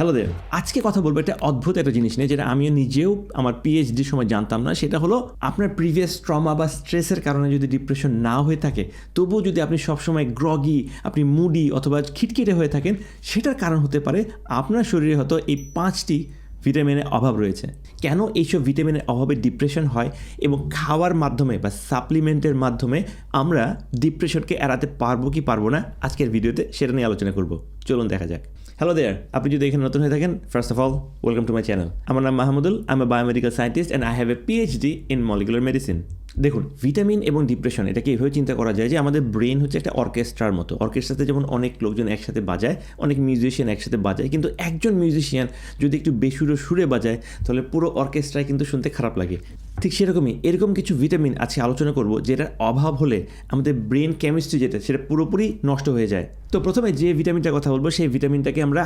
Hello দের, আজকে কথা বলবো একটা অদ্ভুত একটা জিনিস নিয়ে, যেটা আমিও নিজেও আমার পিএইচডির সময় জানতাম না। সেটা হলো আপনার প্রিভিয়াস ট্রমা বা স্ট্রেসের কারণে যদি ডিপ্রেশন না হয়ে থাকে, তবুও যদি আপনি সবসময় গ্রগি, আপনি মুডি অথবা খিটখিটে হয়ে থাকেন, সেটার কারণ হতে পারে আপনার শরীরে হয়তো এই 5টি ভিটামিনের অভাব রয়েছে। কেন এইসব ভিটামিনের অভাবে ডিপ্রেশন হয় এবং খাওয়ার মাধ্যমে বা সাপ্লিমেন্টের মাধ্যমে আমরা ডিপ্রেশনকে এড়াতে পারবো কি পারবো না, আজকের ভিডিওতে সেটা নিয়ে আলোচনা করব। চলুন দেখা যাক। হ্যালো দেয়ার, আপনি যদি এখানে নতুন হয়ে থাকেন, first of all welcome to my channel. আমার নাম Mahmudul, I M A biomedical scientist and I have a PhD in molecular medicine. দেখুন, ভিটামিন এবং ডিপ্রেশন এটাকে এভাবে চিন্তা করা যায় যে আমাদের ব্রেন হচ্ছে একটা অর্কেস্ট্রার মতো। অর্কেস্ট্রাতে যেমন অনেক লোকজন একসাথে বাজায়, অনেক মিউজিশিয়ান একসাথে বাজায়, কিন্তু একজন মিউজিশিয়ান যদি একটু বেসুরো সুরে বাজায়, তাহলে পুরো অর্কেস্ট্রায় কিন্তু শুনতে খারাপ লাগে। ঠিক সেরকমই এরকম কিছু ভিটামিন আজকে আলোচনা করব, যেটার অভাব হলে আমাদের ব্রেন কেমিস্ট্রি যেটা সেটা পুরোপুরি নষ্ট হয়ে যায়। তো প্রথমে যে ভিটামিনটার কথা বলবো, সেই ভিটামিনটাকে আমরা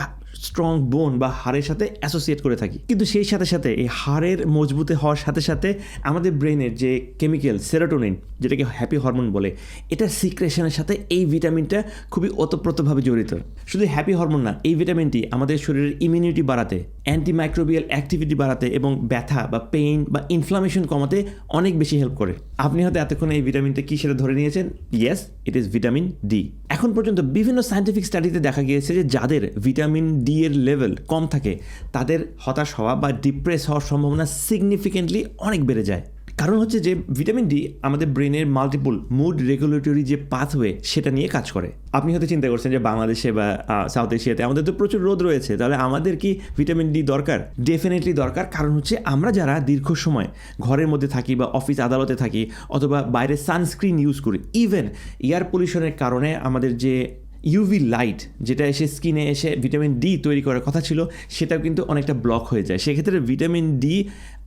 স্ট্রং বোন বা হাড়ের সাথে অ্যাসোসিয়েট করে থাকি। কিন্তু সেই সাথে সাথে এই হাড়ের মজবুতে হওয়ার সাথে সাথে আমাদের ব্রেনের যে কেমিক্যাল সেরোটোনিন, যেটাকে হ্যাপি হরমোন বলে, এটা সিক্রেশনের সাথে এই ভিটামিনটা খুবই ওতপ্রোতভাবে জড়িত। শুধু হ্যাপি হরমোন না, এই ভিটামিনটি আমাদের শরীরের ইমিউনিটি বাড়াতে, অ্যান্টিমাইক্রোবিয়াল অ্যাক্টিভিটি বাড়াতে এবং ব্যথা বা পেইন বা ইনফ্লামেশন কমাতে অনেক বেশি হেল্প করে। আপনি হয়তো এতক্ষণে এই ভিটামিনটা কি সেটা ধরে নিয়েছেন। Yes, it is vitamin D. এখন পর্যন্ত বিভিন্ন সায়েন্টিফিক স্টাডিতে দেখা গিয়েছে যে যাদের ভিটামিন ডি এর লেভেল কম থাকে, তাদের হতাশ হওয়া বা ডিপ্রেস হওয়ার সম্ভাবনা সিগনিফিকেন্টলি অনেক বেড়ে যায়। কারণ হচ্ছে যে ভিটামিন ডি আমাদের ব্রেনের মাল্টিপল মুড রেগুলেটরি যে পাথওয়ে, সেটা নিয়ে কাজ করে। আপনি হয়তো চিন্তা করছেন যে বাংলাদেশে বা সাউথ এশিয়াতে আমাদের তো প্রচুর রোদ রয়েছে, তাহলে আমাদের কি ভিটামিন ডি দরকার? ডেফিনেটলি দরকার। কারণ হচ্ছে আমরা যারা দীর্ঘ সময় ঘরের মধ্যে থাকি বা অফিস আদালতে থাকি অথবা বাইরে সানস্ক্রিন ইউজ করি, ইভেন এয়ার পলিউশনের কারণে আমাদের যে ইউভি লাইট যেটা এসে স্কিনে এসে ভিটামিন ডি তৈরি করার কথা ছিল, সেটাও কিন্তু অনেকটা ব্লক হয়ে যায়। সেক্ষেত্রে ভিটামিন ডি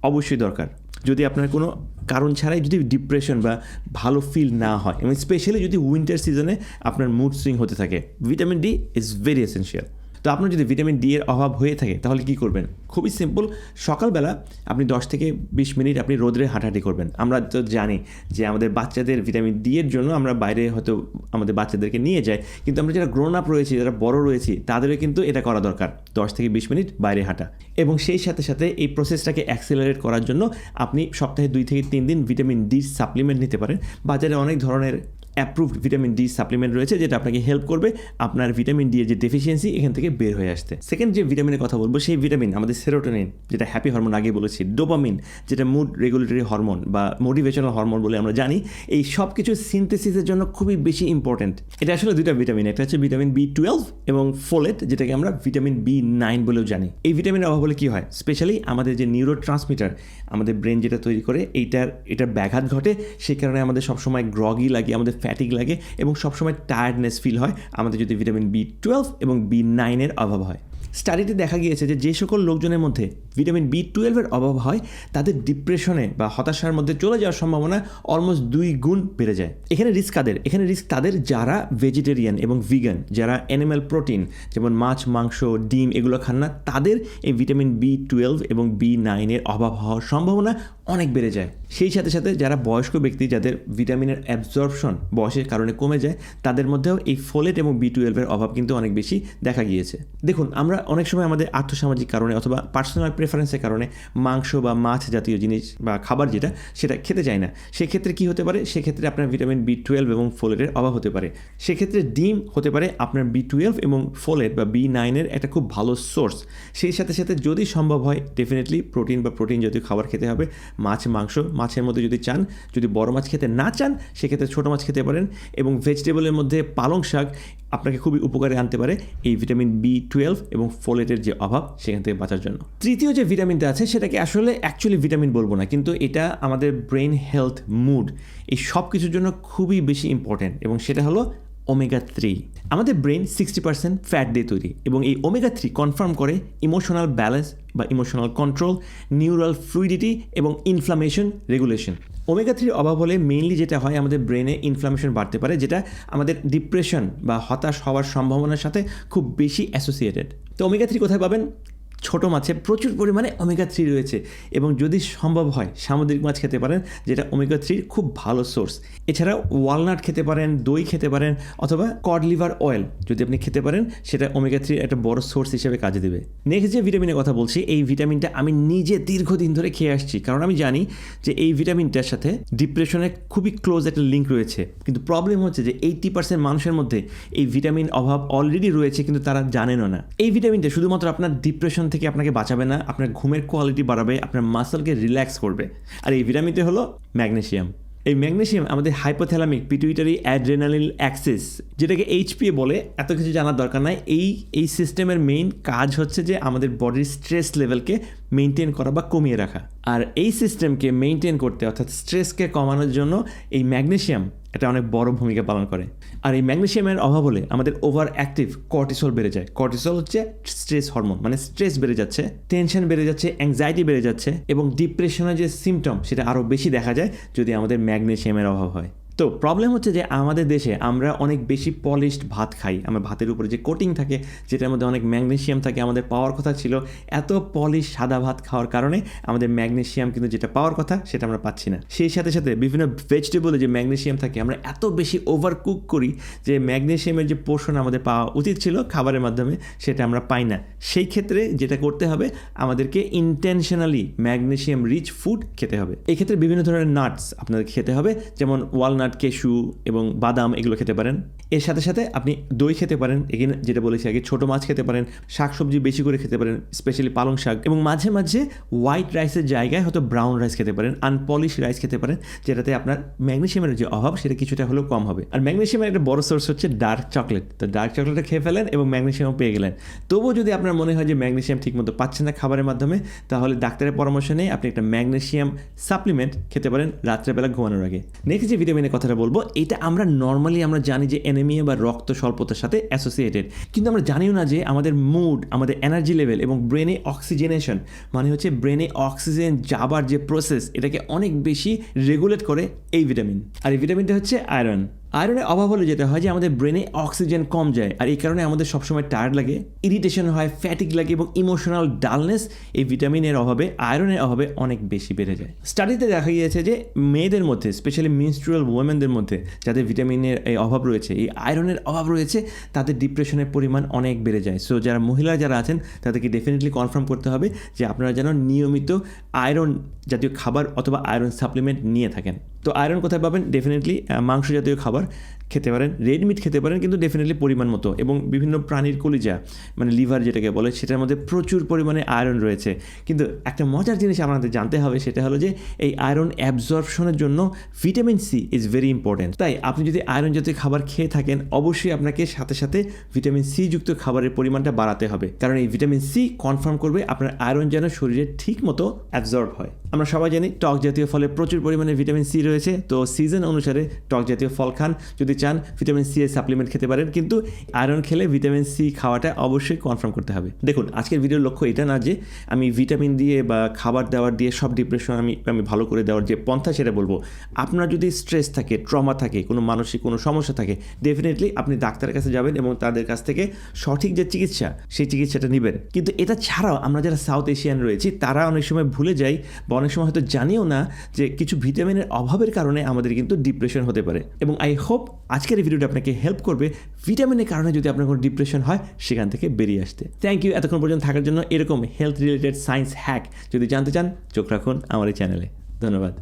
অবশ্যই দরকার। যদি আপনার কোনো কারণ ছাড়াই যদি ডিপ্রেশন বা ভালো ফিল না হয়, এবং স্পেশালি যদি উইন্টার সিজনে আপনার মুড সুইং হতে থাকে, vitamin D is very essential. তো আপনার যদি ভিটামিন ডি এর অভাব হয়ে থাকে, তাহলে কী করবেন? খুবই সিম্পল। সকালবেলা আপনি 10 থেকে 20 মিনিট আপনি রোদে হাঁটাহাঁটি করবেন। আমরা তো জানি যে আমাদের বাচ্চাদের ভিটামিন ডি এর জন্য আমরা বাইরে হয়তো আমাদের বাচ্চাদেরকে নিয়ে যাই, কিন্তু আমরা যারা গ্রোন আপ রয়েছি, যারা বড় রয়েছি, তাদেরও কিন্তু এটা করা দরকার, 10 থেকে 20 মিনিট বাইরে হাঁটা। এবং সেই সাথে সাথে এই প্রসেসটাকে অ্যাক্সেলারেট করার জন্য আপনি সপ্তাহে 2 থেকে 3 দিন ভিটামিন ডি সাপ্লিমেন্ট নিতে পারেন। বাজারে অনেক ধরনের অ্যাপ্রুভড ভিটামিন ডি সাপ্লিমেন্ট রয়েছে, যেটা আপনাকে হেল্প করবে আপনার ভিটামিন ডি এর যে ডেফিসিয়েন্সি, এখান থেকে বের হয়ে আসতে। সেকেন্ড যে ভিটামিনের কথা বলবো, সেই ভিটামিন আমাদের সেরোটোনিন, যেটা হ্যাপি হরমোন আগে বলেছি, ডোপামিন যেটা মুড রেগুলেটরি হরমোন বা মোটিভেশনাল হরমোন বলে আমরা জানি, এই সব কিছু সিনথেসিসের জন্য খুবই বেশি ইম্পর্টেন্ট। এটা আসলে দুইটা ভিটামিন, একটা হচ্ছে ভিটামিন B12 এবং ফোলেট, যেটাকে আমরা ভিটামিন B9 বলেও জানি। এই ভিটামিনের অভাব হলে কী হয়? স্পেশালি আমাদের যে নিউরো ট্রান্সমিটার আমাদের ব্রেন যেটা তৈরি করে, এটার ব্যাঘাত ঘটে। সেই কারণে আমাদের সবসময় গ্রগি লাগে, আমাদের ফ্যাটিক লাগে এবং সবসময় টায়ার্ডনেস ফিল হয় আমাদের যদি ভিটামিন B12 এবং B9 এর অভাব হয়। স্টাডিতে দেখা গিয়েছে যে সকল লোকজনের মধ্যে ভিটামিন B12 এর অভাব হয়, তাদের ডিপ্রেশনে বা হতাশার মধ্যে চলে যাওয়ার সম্ভাবনা অলমোস্ট 2 গুণ বেড়ে যায়। এখানে রিস্ক কাদের? এখানে রিস্ক তাদের যারা ভেজিটেরিয়ান এবং ভিগান, যারা অ্যানিম্যাল প্রোটিন যেমন মাছ, মাংস, ডিম এগুলো খান না, তাদের এই ভিটামিন B12 এবং B9 এর অভাব হওয়ার সম্ভাবনা অনেক বেড়ে যায়। সেই সাথে সাথে যারা বয়স্ক ব্যক্তি, যাদের ভিটামিনের অ্যাবজর্পশন বয়সের কারণে কমে যায়, তাদের মধ্যেও এই ফোলেট এবং B12 এর অভাব কিন্তু অনেক বেশি দেখা গিয়েছে। দেখুন, আমরা অনেক সময় আমাদের আর্থসামাজিক কারণে অথবা পার্সোনাল প্রেফারেন্সের কারণে মাংস বা মাছ জাতীয় জিনিস বা খাবার যেটা, সেটা খেতে চায় না। সেক্ষেত্রে কী হতে পারে? সেক্ষেত্রে আপনার ভিটামিন B12 এবং ফোলেটের অভাব হতে পারে। সেক্ষেত্রে ডিম হতে পারে আপনার B12 এবং ফোলেট বা B9 এর একটা খুব ভালো সোর্স। সেই সাথে সাথে যদি সম্ভব হয়, ডেফিনেটলি প্রোটিন বা প্রোটিন জাতীয় খাবার খেতে হবে। মাছ, মাংস, মাছের মধ্যে যদি চান, যদি বড় মাছ খেতে না চান, সেক্ষেত্রে ছোটো মাছ খেতে পারেন। এবং ভেজিটেবলের মধ্যে পালং শাক আপনাকে খুবই উপকারে আনতে পারে এই ভিটামিন B12 এবং ফোলেটের যে অভাব, সেখান থেকে বাঁচার জন্য। তৃতীয় যে ভিটামিনটা আছে, সেটাকে আসলে অ্যাকচুয়ালি ভিটামিন বলবো না, কিন্তু এটা আমাদের ব্রেন হেলথ, মুড, এই সব কিছুর জন্য খুবই বেশি ইম্পর্ট্যান্ট, এবং সেটা হলো ওমেগা 3। আমাদের ব্রেন 60% ফ্যাট দিয়ে তৈরি, এবং এই ওমেগা 3 কনফার্ম করে ইমোশনাল ব্যালেন্স বা ইমোশনাল কন্ট্রোল, নিউরাল ফ্লুইডিটি এবং ইনফ্লামেশন রেগুলেশন। ওমেগা 3 অভাব হলে মেইনলি যেটা হয়, আমাদের ব্রেনে ইনফ্লামেশন বাড়তে পারে, যেটা আমাদের ডিপ্রেশন বা হতাশ হওয়ার সম্ভাবনার সাথে খুব বেশি অ্যাসোসিয়েটেড। তো ওমেগা 3 কোথায় পাবেন? ছোট মাছে প্রচুর পরিমাণে ওমেগা 3 রয়েছে এবং যদি সম্ভব হয় সামুদ্রিক মাছ খেতে পারেন, যেটা ওমেগা 3 খুব ভালো সোর্স। এছাড়া ওয়ালনাট খেতে পারেন, দই খেতে পারেন, অথবা কড লিভার অয়েল যদি আপনি খেতে পারেন, সেটা ওমেগা 3 একটা বড় সোর্স হিসেবে কাজে দেবে। নেক্সট যে ভিটামিনের কথা বলছি, এই ভিটামিনটা আমি নিজে দীর্ঘদিন ধরে খেয়ে আসছি, কারণ আমি জানি যে এই ভিটামিনটার সাথে ডিপ্রেশনের খুবই ক্লোজ একটা লিঙ্ক রয়েছে। কিন্তু প্রবলেম হচ্ছে যে 80% মানুষের মধ্যে এই ভিটামিন অভাব অলরেডি রয়েছে, কিন্তু তারা জানেনও না। এই ভিটামিনটা শুধুমাত্র আপনার ডিপ্রেশন থেকে আপনাকে বাঁচাবে না, আপনার ঘুমের কোয়ালিটি বাড়াবে, আপনার মাসলকে রিল্যাক্স করবে। আর এই ভিটামিনটা হলো ম্যাগনেসিয়াম। এই ম্যাগনেসিয়াম আমাদের হাইপোথ্যালামিক পিটুইটারি অ্যাড্রেনালিন অ্যাক্সিস, যেটাকে এইচপিএ বলে, এত কিছু জানার দরকার নাই। এই সিস্টেমের মেইন কাজ হচ্ছে যে আমাদের বডির স্ট্রেস লেভেলকে মেনটেন করা বা কমিয়ে রাখা। আর এই সিস্টেমকে মেনটেন করতে, অর্থাৎ স্ট্রেসকে কমানোর জন্য এই ম্যাগনেসিয়াম এটা অনেক বড় ভূমিকা পালন করে। আর এই ম্যাগনেসিয়ামের অভাব হলে আমাদের ওভার অ্যাক্টিভ কর্টিসল বেড়ে যায়। কর্টিসল হচ্ছে স্ট্রেস হরমোন, মানে স্ট্রেস বেড়ে যাচ্ছে, টেনশন বেড়ে যাচ্ছে, অ্যাংজাইটি বেড়ে যাচ্ছে, এবং ডিপ্রেশনের যে সিমটম সেটা আরও বেশি দেখা যায় যদি আমাদের ম্যাগনেসিয়ামের অভাব হয়। তো প্রবলেম হচ্ছে যে আমাদের দেশে আমরা অনেক বেশি পলিশড ভাত খাই। আমরা ভাতের উপরে যে কোটিং থাকে, যেটার মধ্যে অনেক ম্যাগনেসিয়াম থাকে, আমাদের পাওয়ার কথা ছিল। এত পলিশ সাদা ভাত খাওয়ার কারণে আমাদের ম্যাগনেসিয়াম কিন্তু যেটা পাওয়ার কথা সেটা আমরা পাচ্ছি না। সেই সাথে সাথে বিভিন্ন ভেজিটেবলে যে ম্যাগনেসিয়াম থাকে, আমরা এত বেশি ওভার কুক করি যে ম্যাগনেসিয়ামের যে পোর্শন আমাদের পাওয়া উচিত ছিল খাবারের মাধ্যমে, সেটা আমরা পাই না। সেই ক্ষেত্রে যেটা করতে হবে, আমাদেরকে ইন্টেনশনালি ম্যাগনেসিয়াম রিচ ফুড খেতে হবে। এই ক্ষেত্রে বিভিন্ন ধরনের নাটস আপনাদের খেতে হবে, যেমন ওয়ালনাট, কেশু এবং বাদাম, এগুলো খেতে পারেন। এর সাথে সাথে আপনি দই খেতে পারেন, এখানে যেটা বলেছি আগে, ছোটো মাছ খেতে পারেন, শাকসবজি বেশি করে খেতে পারেন, স্পেশালি পালং শাক, এবং মাঝে মাঝে হোয়াইট রাইসের জায়গায় হয়তো ব্রাউন রাইস খেতে পারেন, আনপলিশ রাইস খেতে পারেন, যেটাতে আপনার ম্যাগনেসিয়ামের যে অভাব সেটা কিছুটা হলেও কম হবে। আর ম্যাগনেসিয়ামের একটা বড় সোর্স হচ্ছে ডার্ক চকলেট। তো ডার্ক চকলেটটা খেয়ে ফেলেন এবং ম্যাগনেসিয়াম পেয়ে গেলেন। তবুও যদি আপনার মনে হয় যে ম্যাগনেসিয়াম ঠিকমতো পাচ্ছেন না খাবারের মাধ্যমে, তাহলে ডাক্তারের পরামর্শ নিয়ে আপনি একটা ম্যাগনেসিয়াম সাপ্লিমেন্ট খেতে পারেন রাত্রেবেলা ঘুমানোর আগে। নেক্সট যে ভিটামিনের কথাটা বলবো, এটা আমরা নর্মালি আমরা জানি যে অ্যানিমিয়া বা রক্ত স্বল্পতার সাথে অ্যাসোসিয়েটেড, কিন্তু আমরা জানিও না যে আমাদের মুড, আমাদের এনার্জি লেভেল এবং ব্রেনে অক্সিজেনেশন, মানে হচ্ছে ব্রেনে অক্সিজেন যাবার যে প্রসেস, এটাকে অনেক বেশি রেগুলেট করে এই ভিটামিন। আর এই ভিটামিনটা হচ্ছে আয়রন। আয়রনের অভাব হলে যেটা হয় যে আমাদের ব্রেনে অক্সিজেন কম যায়, আর এই কারণে আমাদের সবসময় টায়ার্ড লাগে, ইরিটেশন হয়, ফ্যাটিক লাগে, এবং ইমোশনাল ডালনেস এই ভিটামিনের অভাবে, আয়রনের অভাবে অনেক বেশি বেড়ে যায়। স্টাডিতে দেখা গিয়েছে যে মেয়েদের মধ্যে, স্পেশালি মেনস্ট্রুয়াল ওমেনদের মধ্যে যাদের ভিটামিনের এই অভাব রয়েছে, এই আয়রনের অভাব রয়েছে, তাদের ডিপ্রেশনের পরিমাণ অনেক বেড়ে যায়। সো যারা মহিলা যারা আছেন তাদেরকে ডেফিনেটলি কনফার্ম করতে হবে যে আপনারা যেন নিয়মিত আয়রন জাতীয় খাবার অথবা আয়রন সাপ্লিমেন্ট নিয়ে থাকেন। তো আয়রন কোথায় পাবেন? ডেফিনেটলি মাংস জাতীয় খাবার খেতে পারেন, রেড মিট খেতে পারেন, কিন্তু ডেফিনেটলি পরিমাণ মতো, এবং বিভিন্ন প্রাণীর কলিজা মানে লিভার যেটাকে বলে, সেটার মধ্যে প্রচুর পরিমাণে আয়রন রয়েছে। কিন্তু একটা মজার জিনিস আমাদের জানতে হবে, সেটা হলো যে এই আয়রন অ্যাবজর্পশনের জন্য vitamin C is very important. তাই আপনি যদি আয়রন জাতীয় খাবার খেয়ে থাকেন, অবশ্যই আপনাকে সাথে সাথে ভিটামিন সি যুক্ত খাবারের পরিমাণটা বাড়াতে হবে, কারণ এই ভিটামিন সি কনফার্ম করবে আপনার আয়রন যেন শরীরে ঠিক মতো অ্যাবজর্ব হয়। আমরা সবাই জানি টক জাতীয় ফলে প্রচুর পরিমাণে ভিটামিন সি রয়েছে, তো সিজন অনুসারে টক জাতীয় ফল খান। যদি চান ভিটামিন সি এর সাপ্লিমেন্ট খেতে পারেন, কিন্তু আয়রন খেলে ভিটামিন সি খাওয়াটা অবশ্যই কনফার্ম করতে হবে। দেখুন, আজকের ভিডিওর লক্ষ্য এটা না যে আমি ভিটামিন দিয়ে বা খাবার দাবার দিয়ে সব ডিপ্রেশন আমি ভালো করে দেওয়ার যে পন্থা সেটা বলবো। আপনার যদি স্ট্রেস থাকে, ট্রমা থাকে, কোনো মানসিক কোনো সমস্যা থাকে, ডেফিনেটলি আপনি ডাক্তারের কাছে যাবেন এবং তাদের কাছ থেকে সঠিক যে চিকিৎসা সেই চিকিৎসাটা নেবেন। কিন্তু এটা ছাড়াও আমরা যারা সাউথ এশিয়ান রয়েছি, তারা অনেক সময় ভুলে যাই বা অনেক সময় হয়তো জানিও না যে কিছু ভিটামিনের অভাবের কারণে আমাদের কিন্তু ডিপ্রেশন হতে পারে। এবং আই হোপ আজকের এই ভিডিওটা আপনাকে হেল্প করবে ভিটামিনের কারণে যদি আপনার কোনো ডিপ্রেশন হয় সেখান থেকে বেরিয়ে আসতে। থ্যাংক ইউ এতক্ষণ পর্যন্ত থাকার জন্য। এরকম হেলথ রিলেটেড সায়েন্স হ্যাক যদি জানতে চান, চোখ রাখুন আমার এই চ্যানেলে। ধন্যবাদ।